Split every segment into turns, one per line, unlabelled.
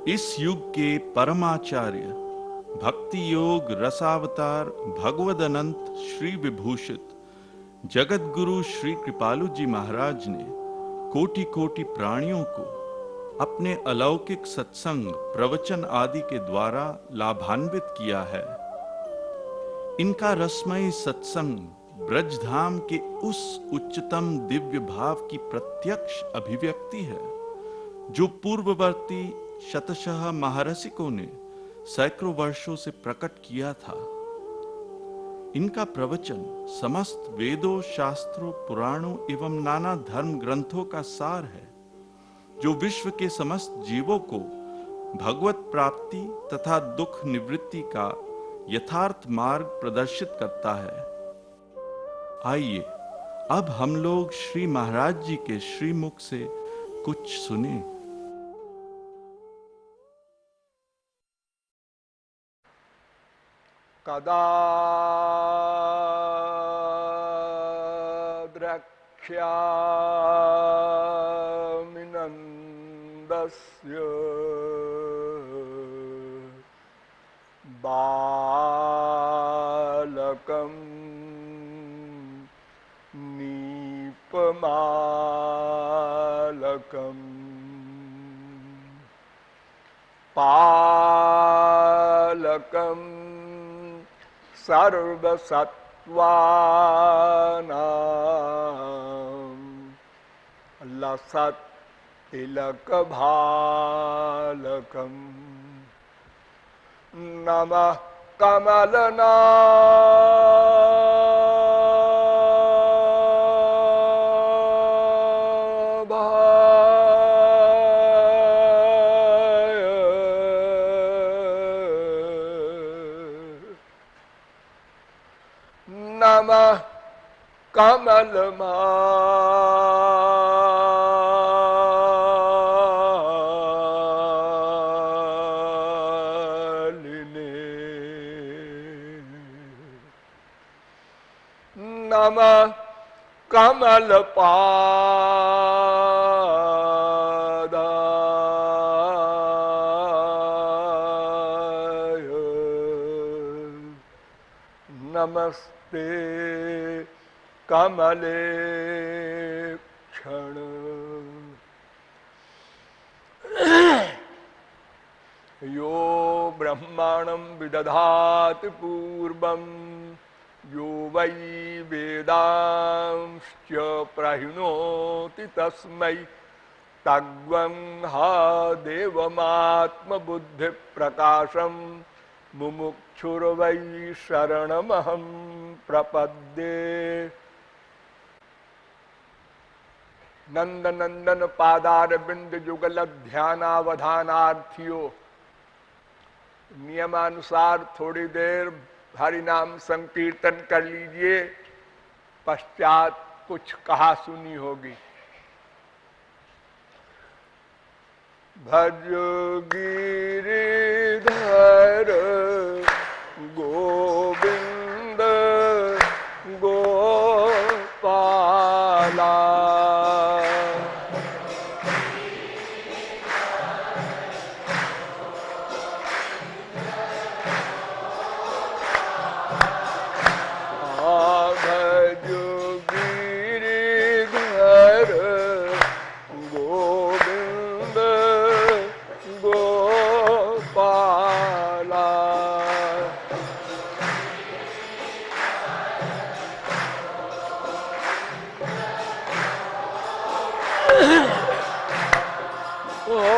इस युग के परमाचार्य भक्ति योग रसावतार भगवद अनंत श्री विभूषित जगत गुरु श्री कृपालु जी महाराज ने कोटि कोटि प्राणियों को अपने अलौकिक सत्संग प्रवचन आदि के द्वारा लाभान्वित किया है। इनका रसमय सत्संग ब्रजधाम के उस उच्चतम दिव्य भाव की प्रत्यक्ष अभिव्यक्ति है जो पूर्ववर्ती शतशः महारसिकों ने सैकड़ों वर्षों से प्रकट किया था। इनका प्रवचन समस्त वेदों, शास्त्रों, पुराणों एवं नाना धर्म ग्रंथों का सार है जो विश्व के समस्त जीवों को भगवत प्राप्ति तथा दुख निवृत्ति का यथार्थ मार्ग प्रदर्शित करता है। आइए अब हम लोग श्री महाराज जी के श्रीमुख से कुछ सुने।
कदा द्रक्ष्यामि नन्दस्य बालकं नीपमालकम् पालकं सर्वसत्त्वानां लसत्तिलकभालकम् नमः कमलनाभाय नमः कमलमालिने नमः कमलपादाय नमस्ते कमलेक्षण यो ब्रह्माणं विदधाति पूर्वं यो वै वेदांश्च प्रहिणोति तस्मै तग्वं हा देवमात्मबुद्धिप्रकाशं मुमुक्षुर्वै शरणमहं प्रपद्ये। नंद नंदन पादारविंद युगल ध्यानावधानार्थियों, नियमानुसार थोड़ी देर हरि नाम संकीर्तन कर लीजिए, पश्चात कुछ कहा सुनी होगी। भज गिरिधर गोविंद गोपाला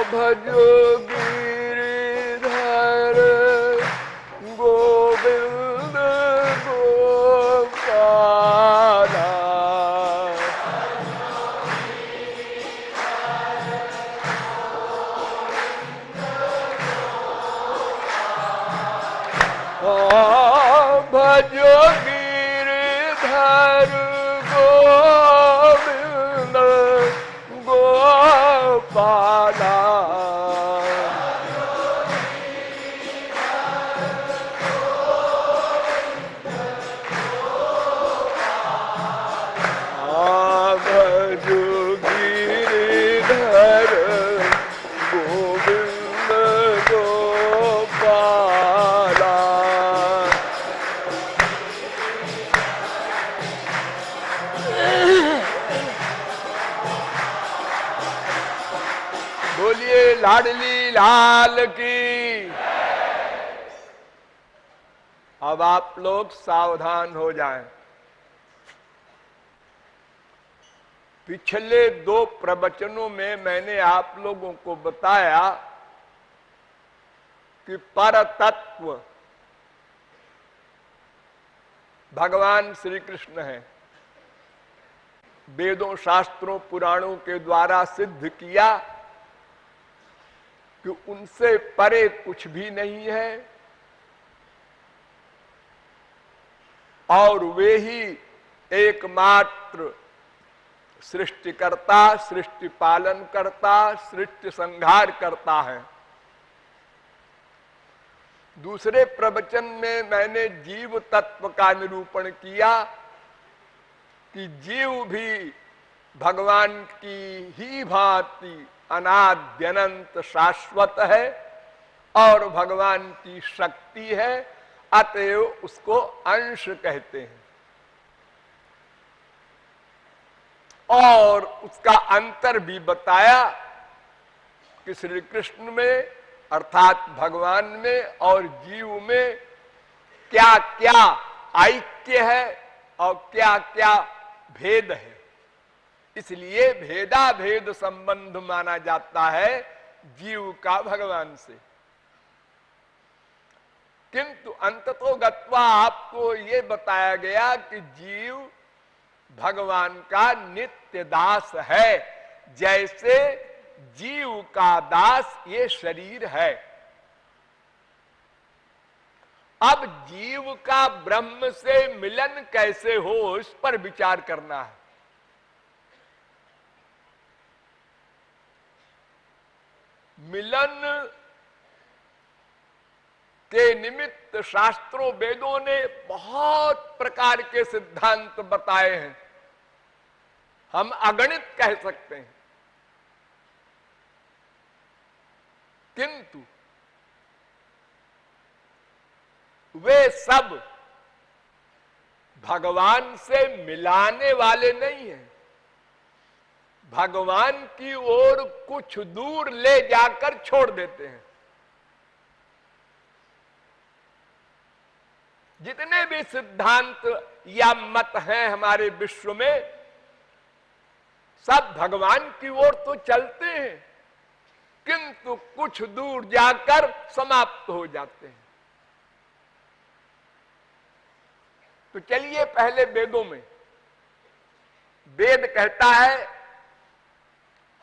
भजो गिरिधर गोविंद गोपाला भजो गिरिधर गोविंद गोपाला लाडली लाल की। अब आप लोग सावधान हो जाएं। पिछले 2 प्रवचनों में मैंने आप लोगों को बताया कि परतत्व भगवान श्री कृष्ण है। वेदों, शास्त्रों, पुराणों के द्वारा सिद्ध किया कि उनसे परे कुछ भी नहीं है और वे ही एकमात्र सृष्टिकर्ता, सृष्टि पालन करता, सृष्टि संहार करता है। दूसरे प्रवचन में मैंने जीव तत्व का निरूपण किया कि जीव भी भगवान की ही भांति अनाद्य अनंत शाश्वत है और भगवान की शक्ति है, अतएव उसको अंश कहते हैं। और उसका अंतर भी बताया कि श्री कृष्ण में अर्थात भगवान में और जीव में क्या क्या ऐक्य है और क्या क्या भेद है। इसलिए भेदा भेद संबंध माना जाता है जीव का भगवान से। किंतु अंततोगत्वा आपको ये बताया गया कि जीव भगवान का नित्य दास है, जैसे जीव का दास ये शरीर है। अब जीव का ब्रह्म से मिलन कैसे हो, इस पर विचार करना है। मिलन के निमित्त शास्त्रों, वेदों ने बहुत प्रकार के सिद्धांत बताए हैं, हम अगणित कह सकते हैं। किंतु वे सब भगवान से मिलाने वाले नहीं हैं, भगवान की ओर कुछ दूर ले जाकर छोड़ देते हैं। जितने भी सिद्धांत या मत हैं हमारे विश्व में, सब भगवान की ओर तो चलते हैं, किंतु कुछ दूर जाकर समाप्त हो जाते हैं। तो चलिए पहले वेदों में, वेद कहता है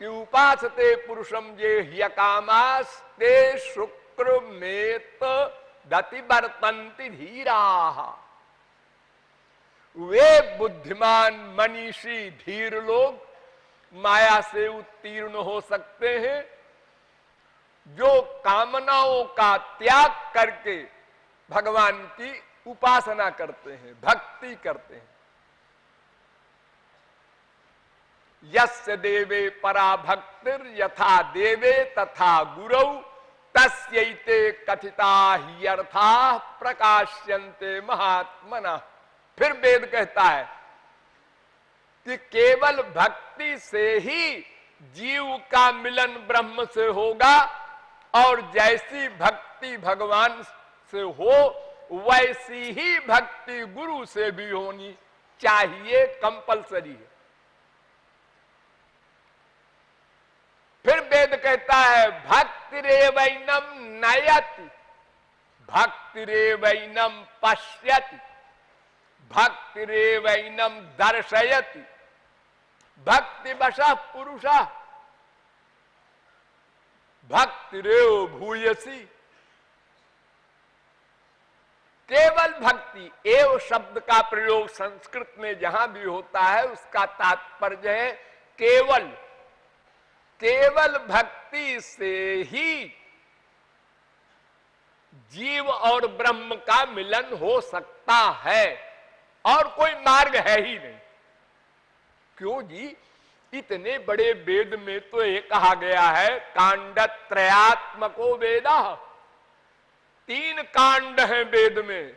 कि उपासते पुरुषम जे ह्यकामास्ते शुक्र मेत दतिवर्तन्ति धीराः। वे बुद्धिमान मनीषी धीर लोग माया से उत्तीर्ण हो सकते हैं जो कामनाओं का त्याग करके भगवान की उपासना करते हैं, भक्ति करते हैं। यस्य देवे परा भक्तिर यथा देवे तथा गुरौ तस्यैते कथिता ह्यर्था प्रकाश्यन्ते महात्मना। फिर वेद कहता है कि केवल भक्ति से ही जीव का मिलन ब्रह्म से होगा और जैसी भक्ति भगवान से हो वैसी ही भक्ति गुरु से भी होनी चाहिए, कंपलसरी है। फिर वेद कहता है भक्तिरेवैनम नयति, भक्तिरेवैनम पश्यति, भक्तिरेवैनम दर्शयति, भक्तिवशः पुरुषः भक्तिरेव भूयसी। केवल भक्ति, एव शब्द का प्रयोग संस्कृत में जहां भी होता है उसका तात्पर्य है केवल। केवल भक्ति से ही जीव और ब्रह्म का मिलन हो सकता है और कोई मार्ग है ही नहीं। क्यों जी? इतने बड़े वेद में तो ये कहा गया है कांडत्रयात्मको वेदः, 3 कांड हैं वेद में।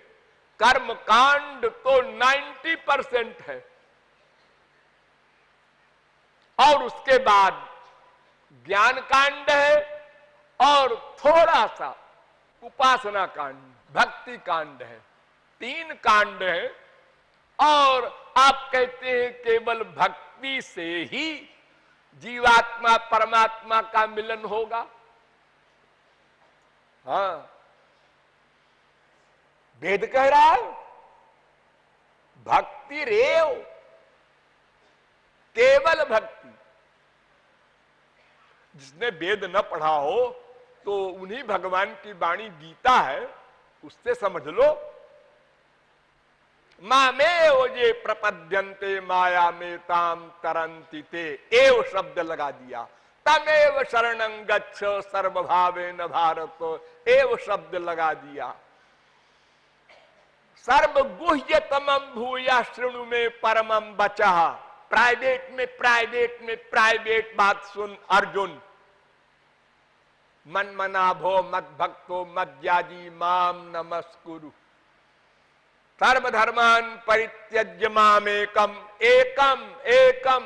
कर्म कांड तो 90% है और उसके बाद ज्ञान कांड है और थोड़ा सा उपासना कांड, भक्ति कांड है। 3 कांड है। और आप कहते हैं केवल भक्ति से ही जीवात्मा परमात्मा का मिलन होगा। हाँ, वेद कह रहा है भक्ति रेव, केवल भक्ति। जिसने वेद न पढ़ा हो तो उन्हीं भगवान की वाणी गीता है, उससे समझ लो। मामेव ये प्रपद्यन्ते माया में ताम तरंति ते, एव शब्द लगा दिया। तमेव शरणं गच्छ सर्वभावेन भारत, एव शब्द लगा दिया। सर्वगुह्यतमं भूया शृणु में परमं वचः। प्राइवेट में प्राइवेट बात सुन अर्जुन। मन मना भो मद भक्तो मद्याजी माम नमस्कुरु। सर्वधर्मान परित्यज्य मामेकम एकम एकम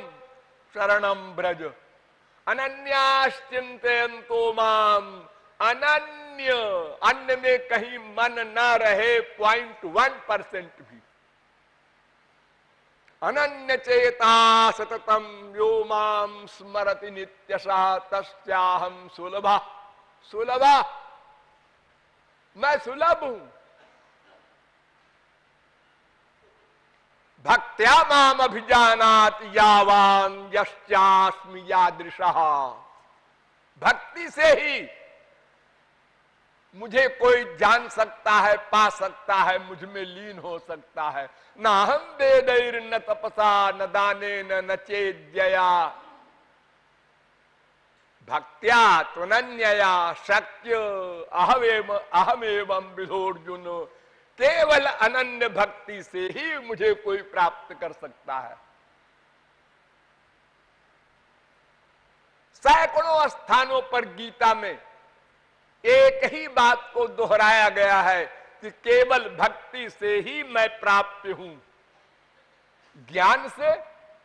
शरणं व्रज। अनन्याश्चिन्तयन्तो माम, अनन्य, अन्य में कहीं मन न रहे 0.1% भी। अनन्य चेता सततम यो माम स्मरति नित्यशः तस्याहं सुलभा। सुलभा, मैं सुलभ हूं। भक्त्या माम अभिजानाति यावान यश्चास्मि यादृशः। भक्ति से ही मुझे कोई जान सकता है, पा सकता है, मुझ में लीन हो सकता है। न हम वेदैर न तपसा न दानेन न चेद्यया भक्त्या त्वनन्यया शक्य अहमेवं विधोर्जुन। केवल अनन्य भक्ति से ही मुझे कोई प्राप्त कर सकता है। सैकड़ों स्थानों पर गीता में एक ही बात को दोहराया गया है कि केवल भक्ति से ही मैं प्राप्त हूं, ज्ञान से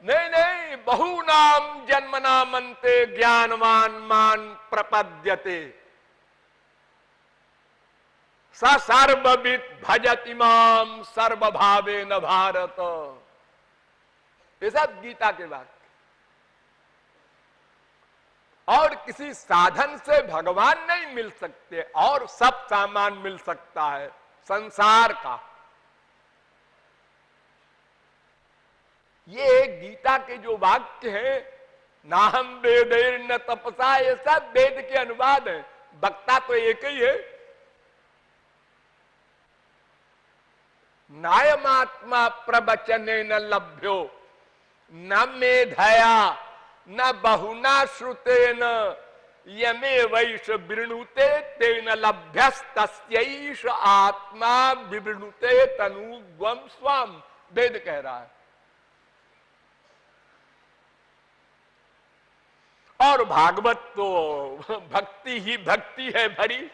नहीं। नहीं, बहुनाम जन्मनामन्ते ज्ञानवान मान प्रपद्यते स सर्वविद भजति माम सर्वभावेन भारत। ये सब गीता के बात। और किसी साधन से भगवान नहीं मिल सकते, और सब सामान मिल सकता है संसार का। ये गीता के जो वाक्य हैं, ना हम वेदैर न तपसा, ये सब वेद के अनुवाद है। वक्ता तो एक ही है। नायमात्मा प्रवचने न लभ्यो न मेधया न बहुना श्रुतेन यमे वैश वृणुते तेन लभ्यस्तस्यैष आत्मा विवृणुते तनुग्वम स्वम। वेद कह रहा है। और भागवत तो भक्ति ही भक्ति है भरी।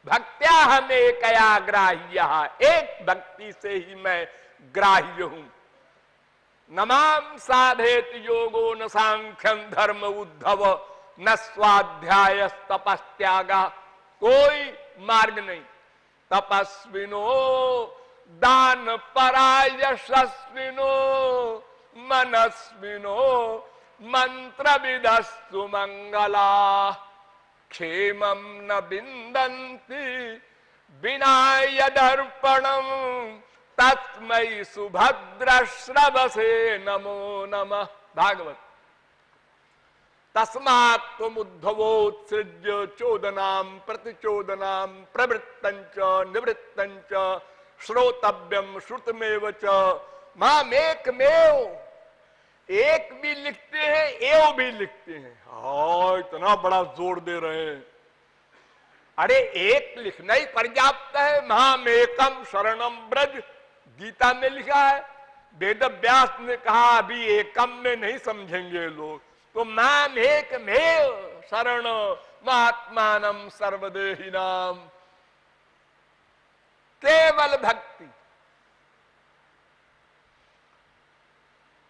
भक्त्या हमें कया ग्राह्य, एक भक्ति से ही मैं ग्राह्य हूं। नमाम साधेत योगो न सांख्यं धर्म उद्धव न स्वाध्याय तपस्त्यागा। कोई मार्ग नहीं। तपस्विनो दान परायशस्विनो मनस्विनो मंत्र विदस्तु मंगला। क्षेमं न बिंदन्ति विनाय दर्पणम तस्मै सुभद्र श्रवसे नमो नमः। भागवत। तस्मात् त्वमुद्धवोत्सृज्य चोदनां प्रतिचोदनां प्रवृत्तञ्च निवृत्तञ्च श्रोतव्यं श्रुतमेव च मामेकमेव। एक भी लिखते हैं, एव भी लिखते हैं। हाँ, इतना बड़ा जोर दे रहे हैं। अरे एक लिखना ही पर्याप्त है। महामेकम शरणम ब्रज गीता में लिखा है। वेद व्यास ने कहा अभी एकम में नहीं समझेंगे लोग, तो मामेकमेव शरण महात्मानम सर्वदेहिनाम। केवल भक्ति।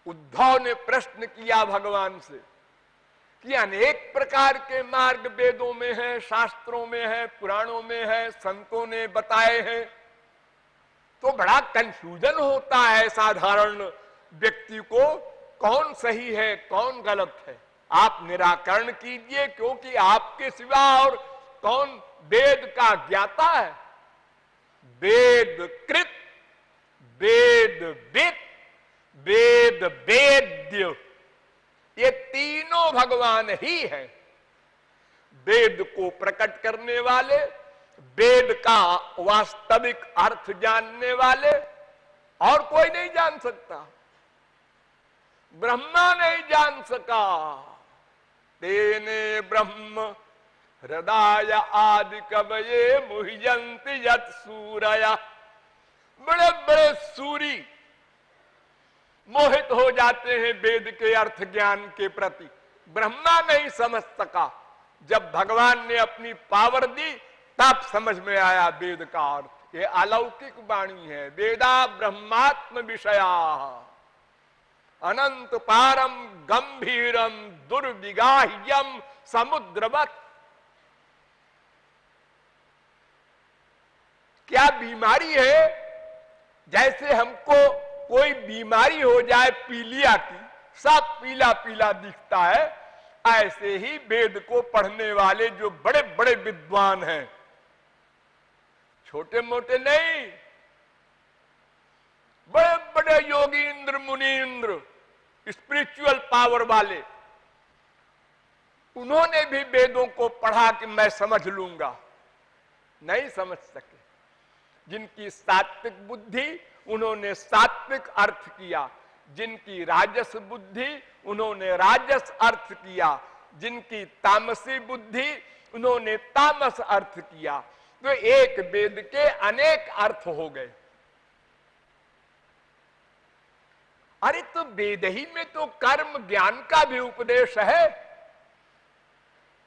उद्धव ने प्रश्न किया भगवान से कि अनेक प्रकार के मार्ग वेदों में हैं, शास्त्रों में है, पुराणों में है, संतों ने बताए हैं, तो बड़ा कंफ्यूजन होता है साधारण व्यक्ति को, कौन सही है कौन गलत है। आप निराकरण कीजिए, क्योंकि आपके सिवा और कौन वेद का ज्ञाता है। वेद कृत, वेद विद, वेद वेद्य, ये तीनों भगवान ही हैं। वेद को प्रकट करने वाले, वेद का वास्तविक अर्थ जानने वाले, और कोई नहीं जान सकता। ब्रह्मा नहीं जान सका। तेने ब्रह्म हृदय आदि कवये मुह्यन्ति यत् सूरया। बड़े बड़े सूरी मोहित हो जाते हैं वेद के अर्थ ज्ञान के प्रति। ब्रह्मा नहीं समझ सका। जब भगवान ने अपनी पावर दी तब समझ में आया वेद का अर्थ। ये अलौकिक वाणी है। वेदा ब्रह्मात्म विषया अनंत पारम गंभीरम दुर्विगाह्यम समुद्रवत। क्या बीमारी है? जैसे हमको कोई बीमारी हो जाए पीलिया की, सब पीला पीला दिखता है, ऐसे ही वेद को पढ़ने वाले जो बड़े बड़े विद्वान हैं, छोटे मोटे नहीं, बड़े बड़े योगींद्र मुनींद्र, स्पिरिचुअल पावर वाले, उन्होंने भी वेदों को पढ़ा कि मैं समझ लूंगा, नहीं समझ सके। जिनकी सात्विक बुद्धि, उन्होंने सात्विक अर्थ किया। जिनकी राजस बुद्धि, उन्होंने राजस अर्थ किया। जिनकी तामसी बुद्धि, उन्होंने तामस अर्थ किया। तो एक वेद के अनेक अर्थ हो गए। अरे तो वेद ही में तो कर्म ज्ञान का भी उपदेश है।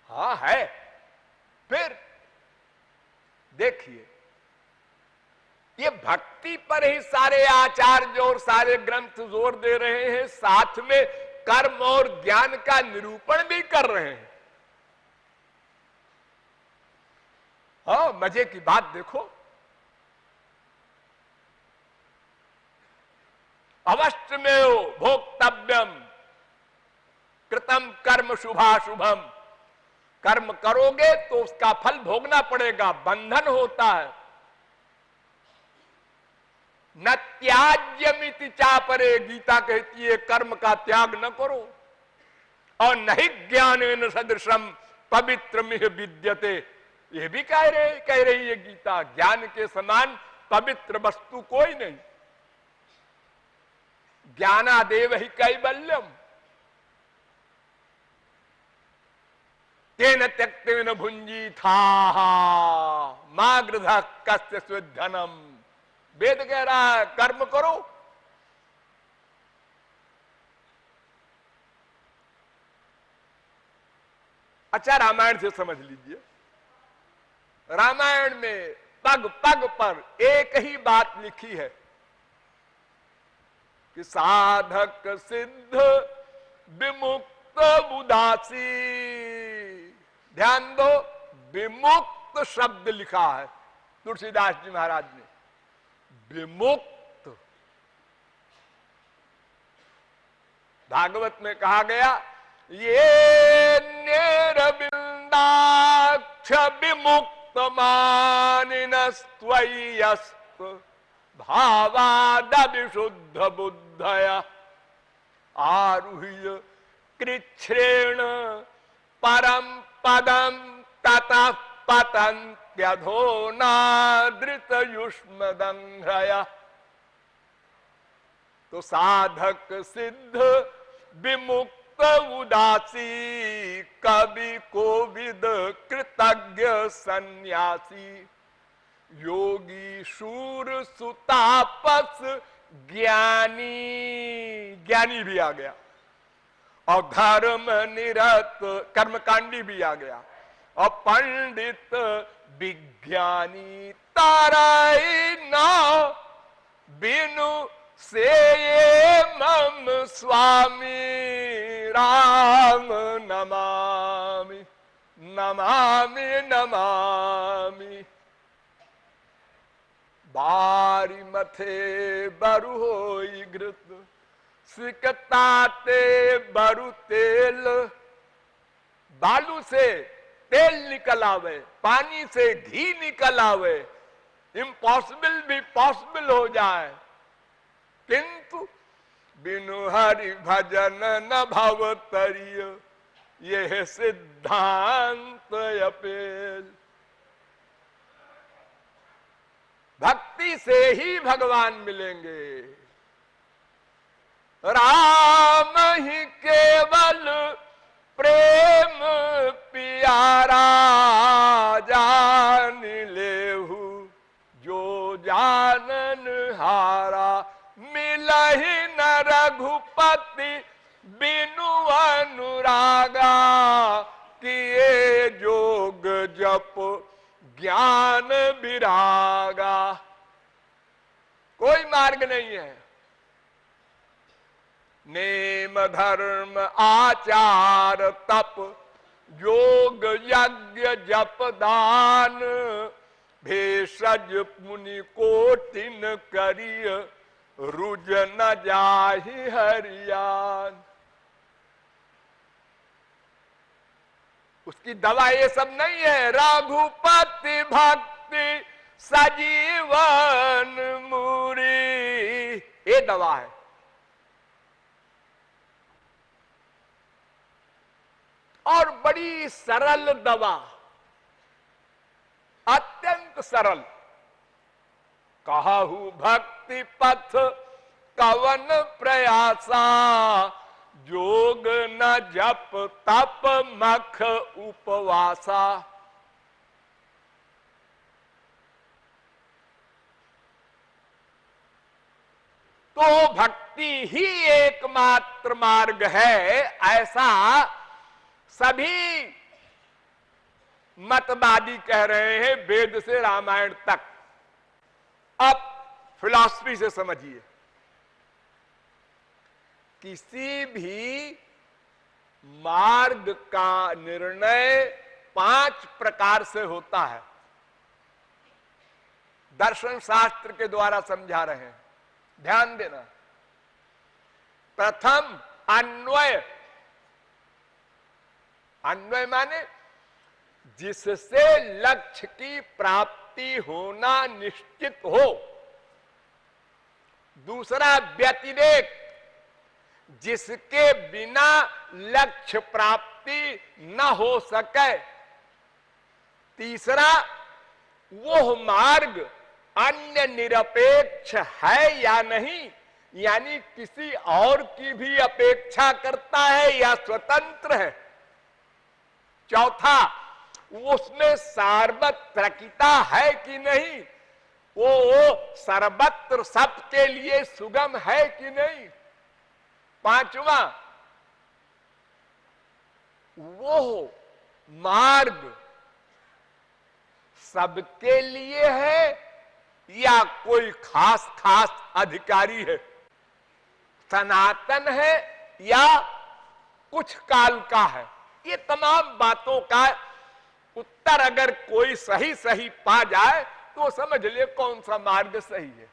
हाँ है। फिर देखिए, ये भक्ति पर ही सारे आचार्य और सारे ग्रंथ जोर दे रहे हैं, साथ में कर्म और ज्ञान का निरूपण भी कर रहे हैं। हाँ, मजे की बात देखो, अवश्य में भोक्तव्यम कृतम कर्म शुभाशुभम। कर्म करोगे तो उसका फल भोगना पड़ेगा, बंधन होता है। न त्याज्यमिति चापरे, गीता कहती है कर्म का त्याग न करो। और नहीं ज्ञानेन सदृशम पवित्रमिह विद्यते, ये भी कह रही है गीता, ज्ञान के समान पवित्र वस्तु कोई नहीं। ज्ञानादेव ही कैवल्यम, तेन त्यक्तेन भुंजी था मागृध कस्य स्विद्धनम। वेद कह रहा है कर्म करो। अच्छा, रामायण से समझ लीजिए। रामायण में पग पग पर एक ही बात लिखी है कि साधक सिद्ध विमुक्त उदासी। ध्यान दो, विमुक्त शब्द लिखा है तुलसीदास जी महाराज ने। विमुक्त, भागवत में कहा गया, ये निरविंदाक्ष विमुक्त मानिनस्त्वय्यस्त भावाद विशुद्ध बुद्धया आरुह्य कृच्छ्रेण परम पदम ततः पतन्त्यधोनादृत युष्मदंघ्रया। तो साधक सिद्ध विमुक्त उदासी, कवि कोविद कृतज्ञ सन्यासी, योगी शूर सुतापस ज्ञानी, ज्ञानी भी आ गया, और धर्म निरत कर्मकांडी भी आ गया, और पंडित विज्ञानी। ताराई ना बिनु से ये मम स्वामी राम नमा। नमामि नमामि। बारी मथे बरु होई घृत, सिकताते बरु तेल। बालू से तेल निकल आवे, पानी से घी निकल आवे, इम्पॉसिबल भी पॉसिबल हो जाए, किंतु बिनु हरि भजन न भव तरिय, यह सिद्धांत अपेल। भक्ति से ही भगवान मिलेंगे। राम ही केवल प्रेम प्यारा, जान लेहु जो जानन हारा। मिलहि न रघुपति बिनु अनुरागा, किए जोग जप ज्ञान विरागा। कोई मार्ग नहीं है। नेम धर्म आचार तप, योग यज्ञ जप दान। भेषज मुनि कोटिन करिय, रुज न जाहि हरियान। उसकी दवा ये सब नहीं है। रघुपति भक्ति सजीवन मूरी, ये दवा है। और बड़ी सरल दवा, अत्यंत सरल। कहु भक्ति पथ कवन प्रयासा, जोग न जप तप मख उपवासा। तो भक्ति ही एकमात्र मार्ग है, ऐसा सभी मतवादी कह रहे हैं, वेद से रामायण तक। अब फिलॉसफी से समझिए। किसी भी मार्ग का निर्णय 5 प्रकार से होता है। दर्शन शास्त्र के द्वारा समझा रहे हैं, ध्यान देना। प्रथम अन्वय। अन्वय माने जिससे लक्ष्य की प्राप्ति होना निश्चित हो। दूसरा व्यतिरेक, जिसके बिना लक्ष्य प्राप्ति न हो सके। तीसरा, वो मार्ग अन्य निरपेक्ष है या नहीं, यानी किसी और की भी अपेक्षा करता है या स्वतंत्र है। चौथा, उसमें सार्वत्रिकता है कि नहीं, वो सर्वत्र सबके लिए सुगम है कि नहीं। पांचवा, वो मार्ग सबके लिए है या कोई खास खास अधिकारी है, सनातन है या कुछ काल का है। ये तमाम बातों का उत्तर अगर कोई सही सही पा जाए तो समझ ले कौन सा मार्ग सही है।